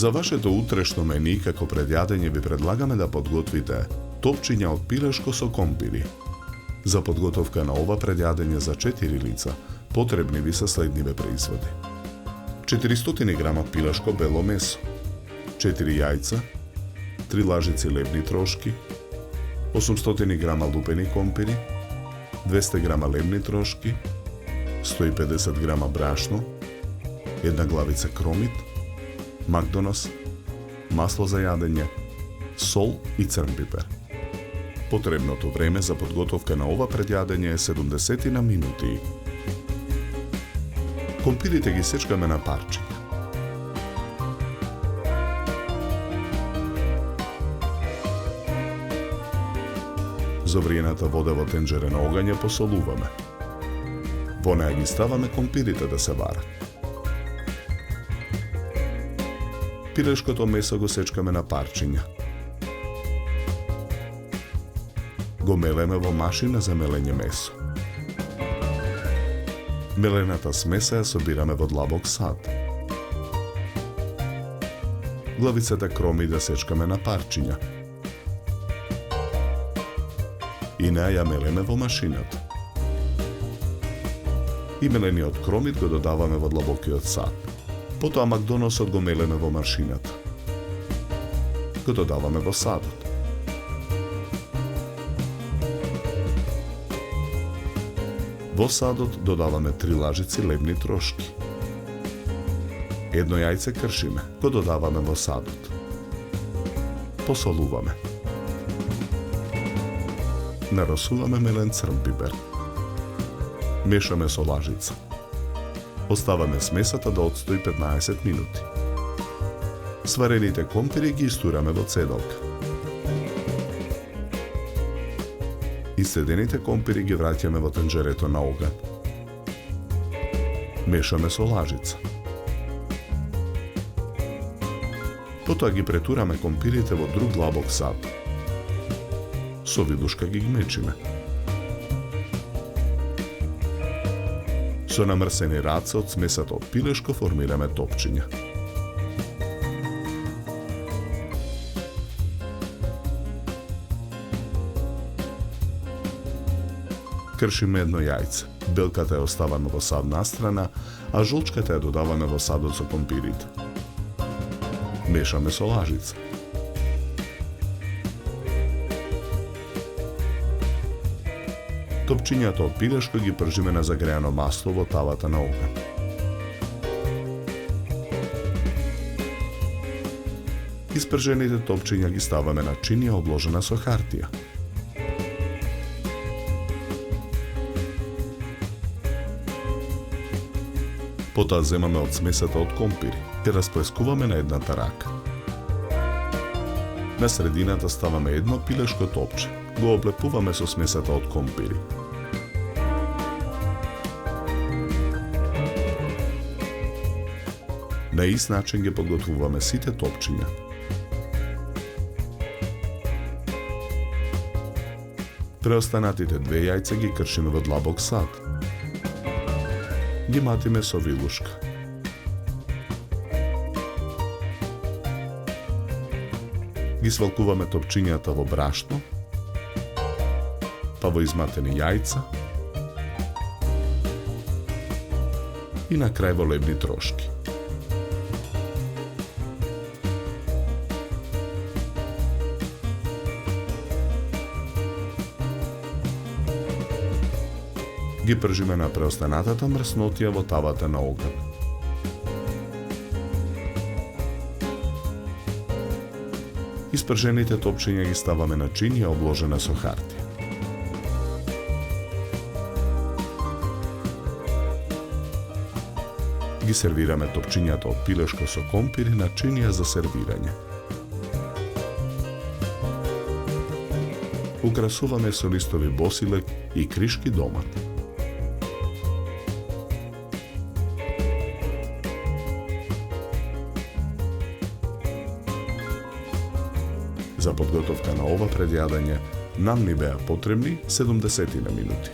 За вашето утрешно мени, како пред јадење, ви предлагаме да подготвите топчиња од пилешко со компири. За подготовка на ова предјадење за 4 лица, потребни ви се следниве производи. 400 грама пилешко бело месо, 4 јајца, 3 лажици лебни трошки, 800 грама лупени компири, 200 грама лебни трошки, 150 грама брашно, 1 главица кромит, макдонос, масло за јадење, сол и црн пипер. Потребното време за подготовка на ова предјадење е 70 на минути. Компирите ги сечкаме на парчиња. За вриената вода во тенџере на огање посолуваме. Во неа ги ставаме компирите да се варат. Пилешкото месо го сечкаме на парчиња. Го мелеме во машина за мелење месо. Мелената смеса ја собираме во длабок сад. Главицата кроми да сечкаме на парчиња. И неа ја мелеме во машината. И мелениот кромит го додаваме во длабокиот сад. Потоа макдоносот го мелеме во машината. Го додаваме во садот. Во садот додаваме 3 лажици лебни трошки. 1 јајце кршиме, го додаваме во садот. Посолуваме. Наросуваме мелен црн пипер. Мешаме со лажица. Оставаме смесата да отстои 15 минути. Сварените компири ги истураме во цедалка. Исцедените компири ги враќаме во тенџерето на оган. Мешаме со лажица. Потоа ги претураме компирите во друг длабок сад. Со видушка ги гмечиме. Со намрсени раце од смесата од пилешко формираме топчиња. Кршиме 1 јајце. Белката ја оставаме во сад настрана, а жолчката ја додаваме во садот со компирите. Мешаме со лажица. Топчињата од пилешко ги пржиме на загреано масло во тавата на оган. Испржените топчиња ги ставаме на чинија обложена со хартија. Потоа земаме од смесата од компири и расплескуваме на едната рака. На средината ставаме едно пилешко топче. Го облепуваме со смесата од компири. На ист начин ги подготвуваме сите топчиња. Преостанатите 2 јајца ги кршиме во длабок сад. Ги матиме со вилушка. Ги свалкуваме топчињата во брашно, па во изматени јајца и на крај во лебни трошки. Ги пржиме на преостанатата мрснотија во тавата на оган. Испржените топчиња ги ставаме на чинија обложена со хартија. Ги сервираме топчињата од пилешко со компири на чинија за сервирање. Украсуваме со листови босилек и кришки домат. За подготовка на ова предјадење нам ни беа потребни 70 минути.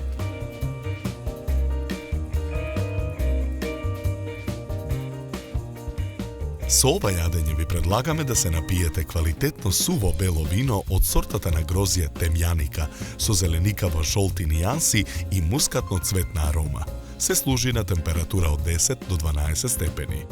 Со ова јадење ви предлагаме да се напиете квалитетно суво бело вино од сортата на грозје темјаника со зеленикаво жолти нијанси и мускатно цветна арома. Се служи на температура од 10 до 12 степени.